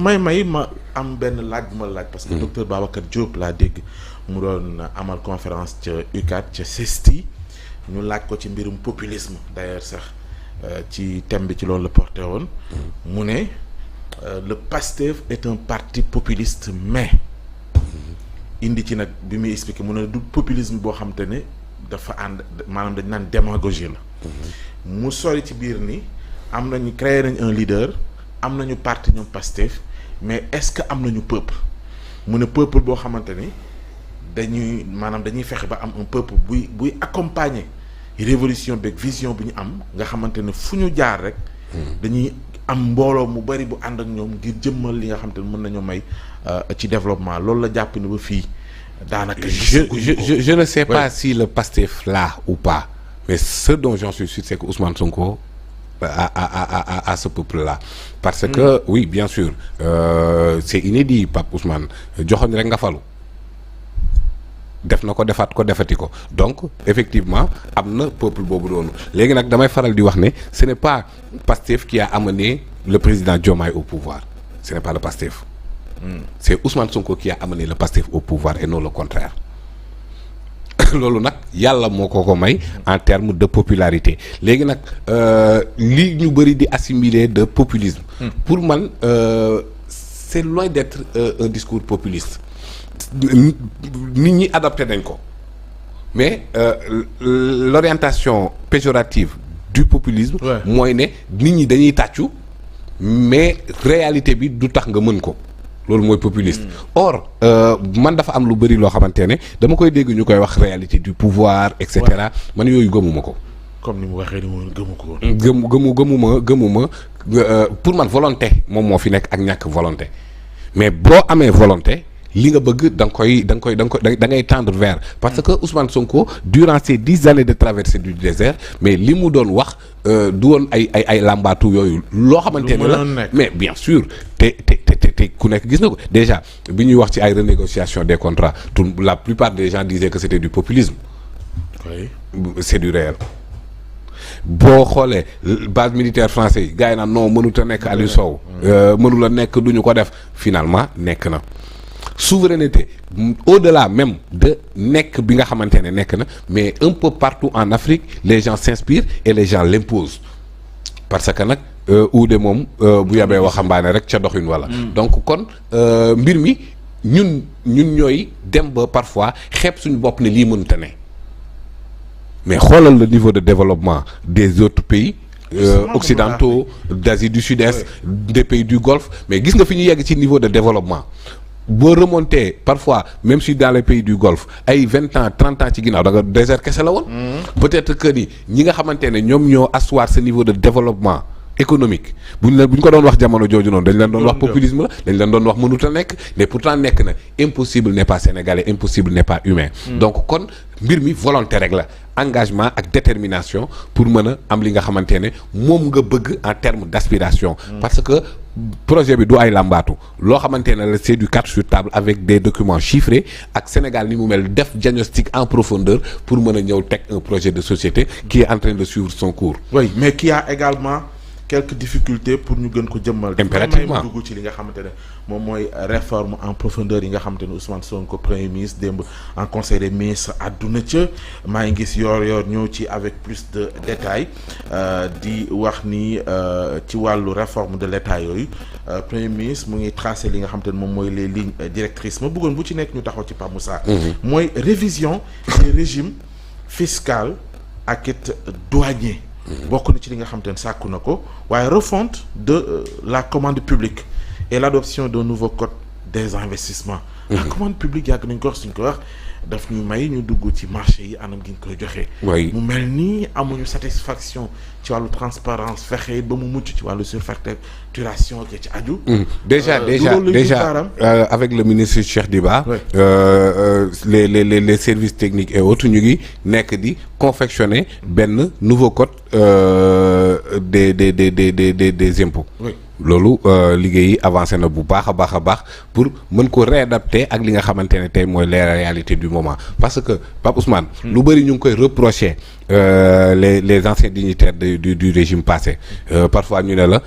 ma am benn laaj bu ma laaj parce que docteur Babacar Diop laa dégg mu doon amal conférence ca UCAD ca CESTI ñu laaj ko ci mbirum populisme d'ailleurs sax ci thème bi ci loolu la porté woon mu ne le PASTEF est un parti populiste mais indi ci nag bi muy expliqué mu ne du populisme boo xam te ne dafa ànd maanaam dañ naan démagogie la mu sori ci biir ni am nañu créé nañ un leader am nañu parti ñoom PASTEF mais est-ce que am nañu peuple mu ne peuple boo xamante ni dañuy fexe ba am un peuple buy accompagner révolution beeg vision bu ñu am nga xamante ne fu ñu jaar rek dañuy am mbooloo mu bari bu ànd ak ñoom ngir jëmmal li nga xamante ne mën nañoo may ci développement loolu la jàpp ni ba fii daanaka. je ne sais pas si le PASTEF là ou pas mais ce dont j'en suis sûr c'est que Ousmane Sonko à ce peuple-là parce que oui bien sûr c'est inédit Pape Ousmane joxoñ rek nga falu def na ko defaat ko defati ko donc effectivement am na peuple boobu doonu léegi nag damay faral di wax ne ce n'est pas PASTEF qui a amené le président Diomaye au pouvoir ce n'est pas le PASTEF c'est Ousmane Sonko qui a amené le PASTEF au pouvoir et non le contraire loolu nag yàlla moo ko may en termes de popularité léegi nag li ñu bëri di assimiler de populisme pour man c'est loin d'être un discours populiste nit ñi adopté nañ ko mais l'orientation péjorative du populisme mooy ne nit ñi dañuy tàccu mais réalité bi du tax nga mën ko loolu mooy populiste or man dafa am lu bëri loo xamante ne dama koy dégg ñu koy wax réalité du pouvoir et cetera man yooyu gëmuma ko. comme ni mu waxee ni mu gëmu ko. gëmuma pour man volonté moom moo fi nekk ak ñàkk volonté mais boo amee volonté li nga bëgg da ngay tendre vers parce que Ousmane Sonko durant ces 10 années de traversée du désert mais li mu doon wax du woon ay làmbaatu yooyu loo xamante ne la mais bien sûr te ku nekk gis na ko déjà bi ñuy wax ci ay renégociation des contrats la plupart des gens disaient que c'était du populisme oui c'est du réel boo xoolee base militaire français yi gars yi naan non mënut a nekk Aliou Sow mënula nekk duñu ko def finalement nekk na souveraineté au-delà même de nekk bi nga xamante ne nekk na mais un peu partout en Afrique les gens s'inspirent et les gens l'imposent parce que nag uude moom bu yabee waxambaane rek ca doxin wala donc kon mbir mi ñun ñooy dem ba parfois xeeb suñu bopp ne lii mënta ne mais xoolal le niveau de développement des autres pays occidentaux d'Asie du Sud-Est des pays du Golfe mais gis nga fi ñu yegg ci niveau de développement boo remonté parfois même si dans les pays du Golfe ay 20 ans 30 ans ci ginnaaw da nga désert kese la woon peut-être que ni ñi nga xamante ne ñoom ñoo asseoir ce niveau de développement économique bu ñu ko doon wax jamono jooju noonu dañ leen doon wax populisme la dañ leen doon wax mënut a nekk mais pourtant nekk na impossible n'est pas sénégalais impossible n'est pas humain donc kon mbir mi volonté rek la engagement ak détermination pour mën a am li nga xamante ne moom nga bëgg en termes d'aspiration parce que projet bi du ay làmbaatu loo xamante ne la c'est du cadre sur table avec des documents chiffrés ak Sénégal ni mu mel def diagnostic en profondeur pour mën a ñëw teg un projet de société qui est en train de suivre son cours oui mais qui a également quelques difficultés pour ñu gën ko jëmmal impérativement dugg ci li nga xamante ne moom mooy réforme en profondeur yi nga xamante ne Ousmane Sonko premier ministre démb en conseil des ministres àdduna ca maa ngi gis yoor ñëw ci avec plus de détails di wax ni ci wàllu réforme de l'État yooyu premier ministre mu ngi tracé li nga xamante ne moom mooy les lignes directrices ma bëggoon bu ci nekk ñu taxaw ci Pape Moussa mooy révision des régimes fiscal ak it douanier bokk na ci li nga xamante ne sàkku na ko waaye refonte de la commande publique et l'adoption d'un nouveau code des investissements la commande publique yàgg nañ ko wax suñ ko wax daf ñu may ñu dugg ci marché yi anam gi ñu koy joxee mu mel nii amuñu satisfaction ci wàllu transparence fexe ba mu mucc ci wàllu surfacturation ak ci aju déjà avec le ministre Cheikh Diba les services techniques et autres ñu ngi nekk di confectionner benn nouveau code des impôts loolu liggéey yi avancé na bu baax a baax pour mën ko réadapter ak li nga xamante ne tey mooy les réalités du moment parce que Pape Ousmane. lu bëri ñu ngi koy reprocher les anciens dignitaires du régime passé parfois ñu ne la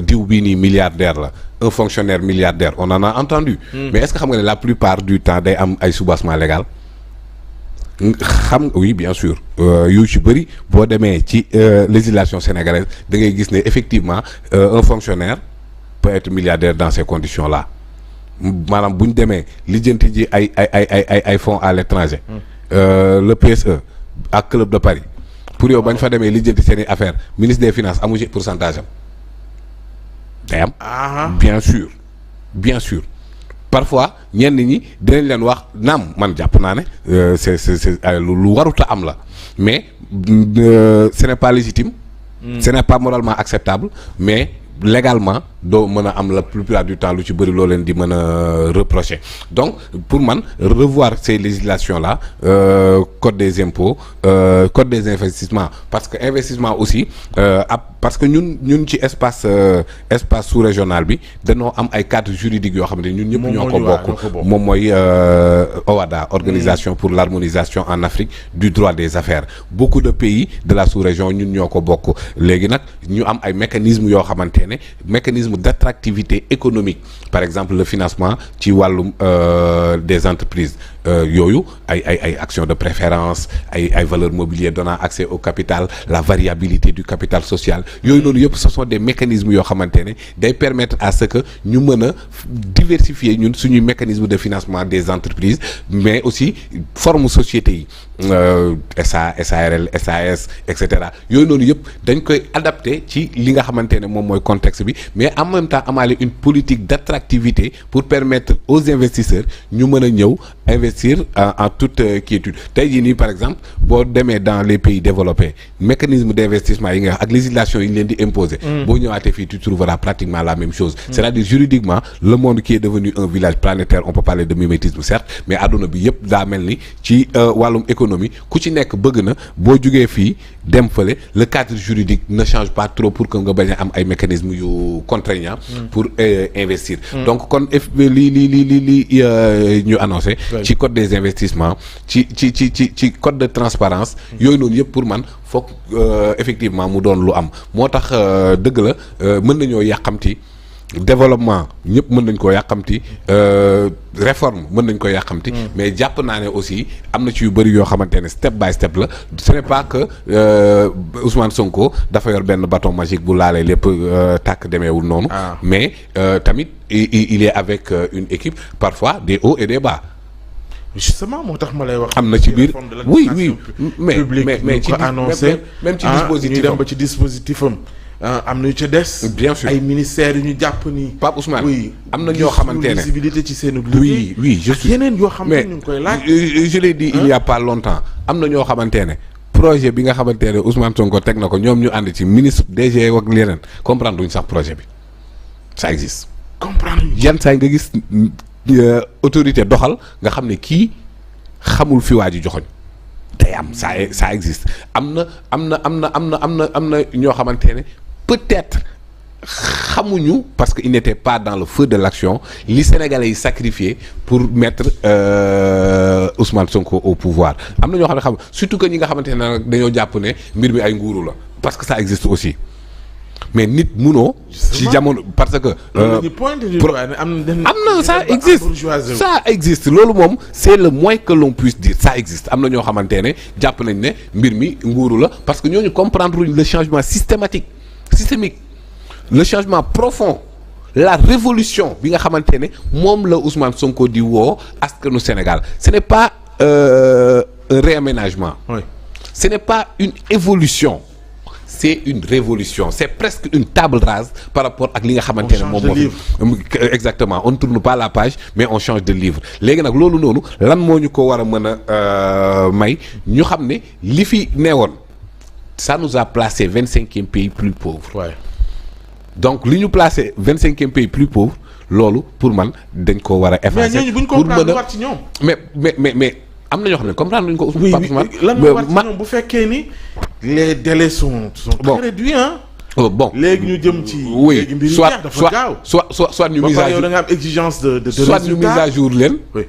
diw bii nii milliardaire la un fonctionnaire milliardaire on en a entendu. Mais est-ce que xam nga ne la plupart du temps day am ay soubassement légal. xam oui bien sûr yu ci bëri boo demee ci législation sénégalaise da ngay gis ne effectivement un fonctionnaire peut être milliardaire dans ces conditions là maanaam bu ñu demee lijjanti ji ay fonds à l'étranger le PSE ak Club de Paris pour yow bañ fa demee lijjanti seen i affaire ministre des finances amu ci pourcentage am day am bien sûr parfois ñenn ñi dinañ leen wax naam man jàpp naa ne c'est lu waruta am la mais ce n'est pas légitime. Ce n'est pas moralement acceptable mais légalement doo mën a am la plupart du temps lu ci bëri loo leen di mën a reprocher donc pour man revoir ces législations là code des impôts code des investissements parce que investissement aussi parce que ñun ci espace sous-régional bi dañoo am ay cadres juridiques yoo xam ne ñun ñëpp ñoo ko bokk moom mooy OHADA organisation pour l'harmonisation en Afrique du droit des affaires beaucoup de pays de la sous-région ñun ñoo ko bokk léegi nag ñu am ay mécanismes yoo xamante ne mécanisme d'attractivité économique par exemple le financement ci wàllum des entreprises yooyu ay actions de préférence ay valeurs mobilières donnant accès au capital la variabilité du capital social yooyu noonu yëpp ce sont des mécanismes yoo xamante ne day permettre à ce que ñu mën a diversifier ñun suñuy mécanisme de financement des entreprises mais aussi forme société yi SA SARL SAS et cetera yooyu noonu yëpp dañ koy adapté ci li nga xamante ne moom mooy contexte bi mais en même temps amaale une politique d'attractivité pour permettre aux investisseurs ñu mën a ñëw investir en toute quiétude tey jii nii par exemple boo demee dans les pays développés mécanisme d'investissement yi nga ak législation yi ñu leen di imposer. boo ñëwaatee fii tu trouveras pratiquement la même chose. C'est-à-dire juridiquement le monde qui est devenu un village planétaire on peut parler de mimétisme certes mais àdduna bi yëpp daa mel ni ci wàllum économie ku ci nekk bëgg na boo jugee fii dem fële le cadre juridique ne change pas trop pour que nga bañ a am ay mécanismes yu contraignants pour investir. Donc kon li ñu annoncé. ci code des investissements ci code de transparence yooyu noonu yëpp pour man foog effectivement mu doon lu am moo tax dëgg la mën nañoo yàqamti développement ñëpp mën nañ koo yàqamti réforme mën nañ ko yàqamti mais jàpp naa ne aussi am na ci yu bëri yoo xamante ne step by step la ce n'est pas que Ousmane Sonko dafa yor benn bâton magique bu laalee lépp tàkk demeewul noonu mais tamit il est avec une équipe parfois des hauts et des bas. Justement moo tax ma lay wax. am na ci biir oui mais ci annoncé même ci dispositif ñu dem ba ci dispositif am na yu ca des. bien sûr ay ministères yu ñu jàpp ni. Pape Ousmane oui am na ñoo xamante ne visibilité ci seen liggéey. oui je suis yeneen yoo xam ne ñu ngi koy laaj. je l'ai dit il y a pas longtemps am na ñoo xamante ne projet bi nga xamante ne Ousmane Sonko teg na ko ñoom ñu ànd ci ministre DG ak leneen comprendre duñ sax projet bi ça existe. comprendre yan saa nga gis. autorité doxal nga xam ne kii xamul fi waa ji joxoñ day am ça existe am na ñoo xamante ne peut-être xamuñu parce que il n'était pas dans le feu de l'action li Sénégalais yi sacrifié pour mettre Ousmane Sonko au pouvoir am na ñoo xam ne surtout que ñi nga xamante ne dañoo jàpp ne mbir mi ay nguuru la parce que ça existe aussi mais nit munoo ci jamono parce que am na ça existe loolu moom c'est le moins que l'on puisse dire ça existe am na ñoo xamante ne jàpp nañ ne mbir mi nguuru la parce que ñooñu comprendre le changement systémique le changement profond la révolution bi nga xamante ne moom la Ousmane Sonko di woo askanu Sénégal ce n'est pas un réaménagement ce n'est pas une évolution c'est une révolution c'est presque une table rase par rapport ak li nga xamante ne moom moo exactement on ne tourne pas la page mais on change de livre léegi nag loolu noonu lan moo ñu ko war a mën a may ñu xam ne li fi neewoon ça nous a placé 25e pays plus pauvre donc li ñu placé 25e pays plus pauvre loolu pour man dañ ko war a effacer pour mën a mais am na ñoo xam ne comprendre nañu ko. lan moo war ci ñoom bu fekkee ni les délais sont très réduits bon léegi ñu jëm ci. oui léegi mbir yi soit jeex dafa gaaw. soit ñu mise à yow jour da nga am exigence de soit ñu mise à jour leen. oui.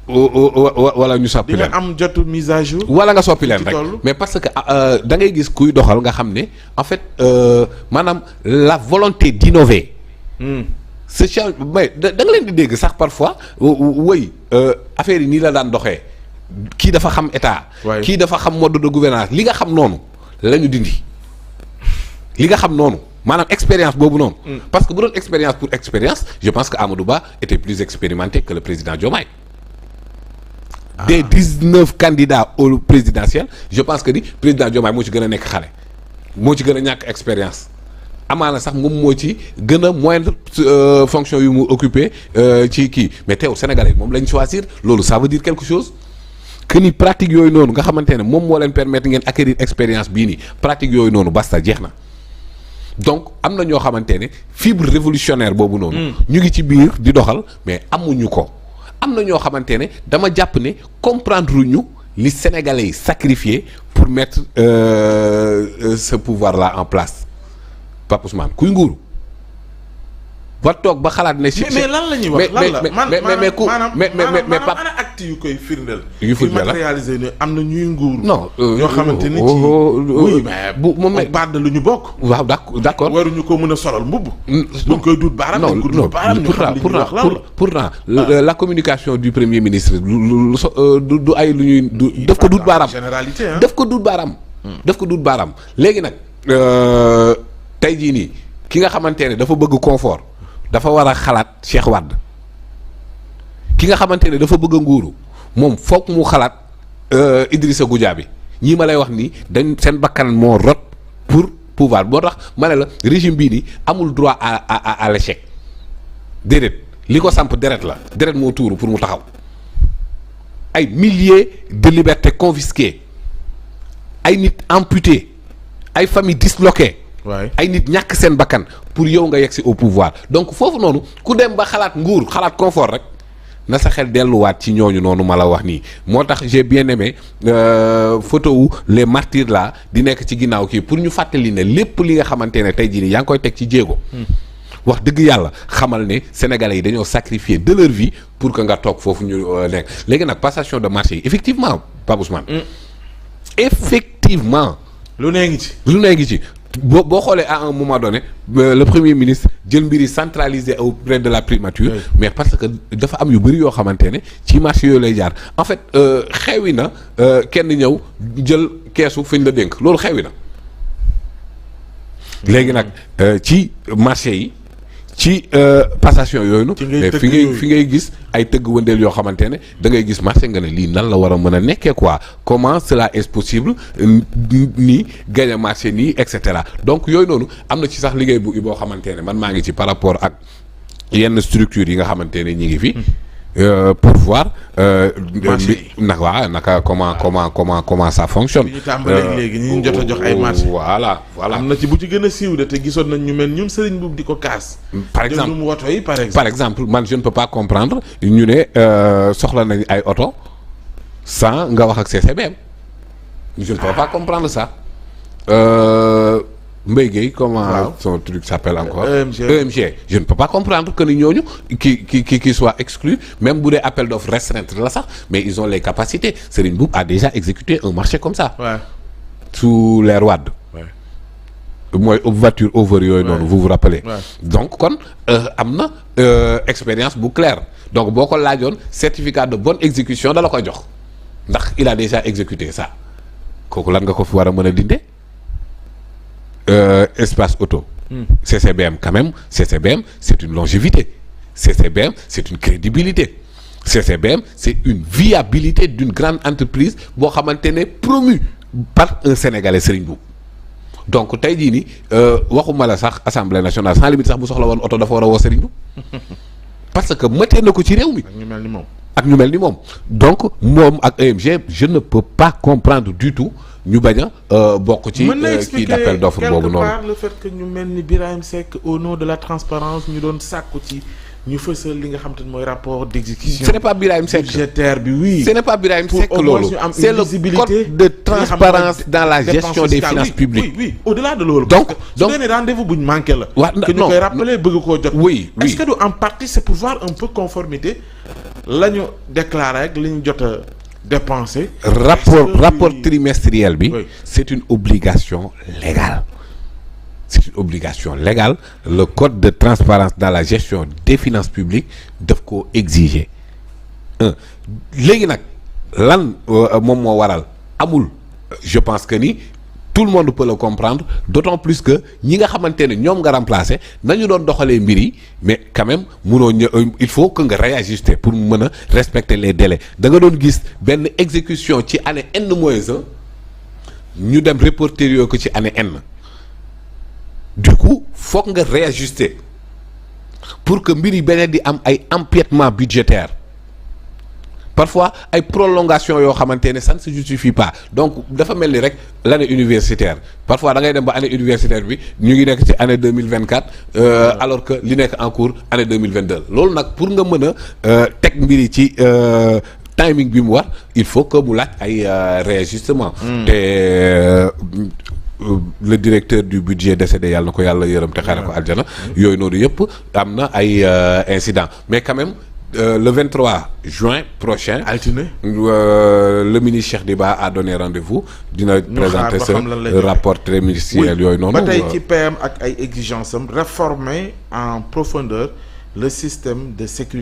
wala ñu soppi di leen nga am jotu mise à jour. wala nga soppi leen ci rek toll. mais parce que da ngay gis kuy doxal nga xam ne en fait maanaam la volonté d'innover. ce change mais da nga leen di dégg sax parfois wëy affaire yi nii la daan doxee kii dafa xam état. Ouais. kii dafa xam mode de gouvernance li nga xam noonu la ñu dindi li nga xam noonu maanaam expérience boobu noonu. parce que bu doon expérience pour expérience je pense que Amadou Ba était plus expérimenté que le président Diomaye. Des 19 candidats au présidentiel je pense que ni président Diomaye moo ci gën a nekk xale moo ci gën a ñàkk expérience amaana sax moom moo ci gën a moindre fonction yu mu occupé ci kii mais teew Sénégalais moom lañ choisir loolu ça veut dire quelque chose que ni pratique yooyu noonu nga xamante ne moom moo leen permettre ngeen acquérir expérience bii nii pratique yooyu noonu basta jeex na donc am na ñoo xamante ne fibre révolutionnaire boobu noonu. ñu ngi ci biir di doxal mais amuñu ko. am na ñoo xamante ne dama jàpp ne comprendre ñu li Sénégalais yi sacrifié pour mettre ce pouvoir là en place Pape Ousmane kuy nguuru ba toog ba xalaat ne. mais lan la ñuy wax lan la mais Pape ana acte yu koy firndeel. yu firndeel la matérialisé ne am na ñuy nguuru. non ñoo xamante ni ci oui mais bu moom on parle de lu ñu bokk. waaw d'accord waruñu ko mën a solal mbubb. buñ koy duut baaraam. non pourtant la communication du premier ministre du ay lu ñuy du daf ko duut baaraam. généralité hein. daf ko duut baaraam. daf ko duut baaraam léegi nag tey jii nii ki nga xamante ne dafa bëgg confort dafa war a xalaat Cheikh Wade ki nga xamante ne dafa bëgg a nguuru moom foog mu xalaat Idrissa Goudiaby ñii ma lay wax nii dañ seen bakkan moo rot pour pouvoir boo tax ma ne la régime bii nii amul droit à l'échec déedéet li ko samp deret la deret moo tuuru pour mu taxaw ay milliers de libertés confisquées ay nit amputés ay familles disloquées. ay nit ñàkk seen bakkan pour yow nga yegg si au pouvoir donc foofu noonu ku dem ba xalaat nguur xalaat confort rek na sa xel delluwaat ci ñooñu noonu ma la wax nii moo tax j'ai bien aimé photo wu les martyrs là di nekk ci ginnaaw kii pour ñu fàttali ne lépp li nga xamante ne tey jii nii yaa ngi koy teg ci jéego. wax dëgg yàlla xamal ne sénégalais yi dañoo sacrifier de leur vie pour que nga toog foofu ñu nekk léegi nag passation de marché yi effectivement Pape Ousmane. effectivement. lu nee ngi ci. lu nee ngi ci. boo xoolee à un moment donné le premier ministre jël mbir yi centralisé auprès de la primature. Oui. Mais parce que dafa am yu bëri yoo xamante ne ci marché yooyu lay jaar en fait xewi na kenn ñëw jël keesu fi ñu la dénk loolu xewi na léegi nag ci marché yi ci passation yooyu nu mais fi ngay gis ay tëgg wëndeel yoo xamante ne da ngay gis marché nga ne lii nan la war a mën a nekkee quoi comment cela est possible nii gagner marché nii et cetera donc yooyu noonu am na ci sax liggéey bu boo xamante ne man maa ngi ci par rapport ak yenn structures yi nga xamante ne ñi ngi fi pour voir naka comment ça fonctionne. bi ñu tàmbalee léegi ñu jot a jox ay marché. voilà am na ci bu ci gën a siiw de te gisoon nañ ñu mel ñun Serigne Mboup di ko kaas. par exemple jëndum woto yi par exemple man je ne peux pas comprendre ñu ne soxla nañ ay oto sans nga wax ak CCBM je ne peux pas comprendre ça. Mbaye Gueye comment son truc s'appelle encore EMG je ne peux pas comprendre que ni ñooñu qui soit exclu même bu dee appel d'offre restreinte la sax mais ils ont les capacités Serigne Mboup a déjà exécuté un marché comme ça sous l'ère Wade mooy voiture over yooyu noonu vous vous rappelez donc kon am na expérience bu claire donc boo ko laajoon certificat de bonne exécution da la koy jox ndax il a déjà exécuté ça kooku lan nga ko fi war a mën a dinde espace auto. CCBM quand même CCBM c'est une longévité CCBM c'est une crédibilité CCBM c'est une viabilité d'une grande entreprise boo xamante ne promue par un Sénégalais Serigne Mboup donc tey jii nii waxuma la sax Assemblée nationale sans limite sax bu soxla woon oto dafa war a woo Serigne Mboup parce que mëtee na ko ci réew mi. ak ñu mel ni moom donc moom ak EMG je ne peux pas comprendre du tout ñu bañ a bokk ci kii d'appel d'offre boobu noonu. quelque part le fait que ñu mel ni Birahim Seck au nom de la transparence ñu doon sàkku ci ñu fësal li nga xam te ne mooy rapport d'exécution. Ce n'est pas Birahim Seck budgétaire bi oui. Ce n'est pas Birahim Seck loolu. C'est le code de transparence dans la gestion des finances publiques. Oui, au-delà de loolu. Donc su dee ne rendez-vous bu ñu manqué la. waaw que ñu koy rappeler bëgg koo jot. Oui. Est-ce que du en partie c'est pour voir un peu conformité la ñu déclaré ak li ñu jot a dépensé. rapport trimestriel bi. Oui. C'est une obligation légale. C'est une obligation légale. Le code de transparence dans la gestion des finances publiques daf ko exiger. Léegi nag lan moom moo waral amul je pense que ni tout le monde peut le comprendre d'autant plus que ñi nga xamante ne ñoom nga remplacer nañu doon doxalee mbir yi mais quand même munoo il faut que nga réajuster pour mën a respecter les délais da nga doon gis benn exécution ci année N-1 ñu dem reporter yoo ko ci année N. Du coup foog nga réajuster pour que mbir yi beneen di am ay empiètement budgétaire parfois ay prolongation yoo xamante ne ça ne se justifie pas donc dafa mel ni rek l'année universitaire parfois da ngay dem ba année universitaire bi ñu ngi nekk ci année 2024 alors que li nekk en cours année 2022 loolu nag pour nga mën a teg mbir yi ci timing bi mu war il faut que mu laaj ay réajustement te le directeur du budget décédé yàlla na ko yàlla yërëm te xare ko aljana yooyu noonu yëpp am na ay incidents mais quand même le 23 juin prochain altine le ministre Cheikh Diba a donné rendez-vous dina présenter ce rapport trimestriel yooyu noonu ba tey ci PM ak ay exigences am réformer en profondeur le système de sécurité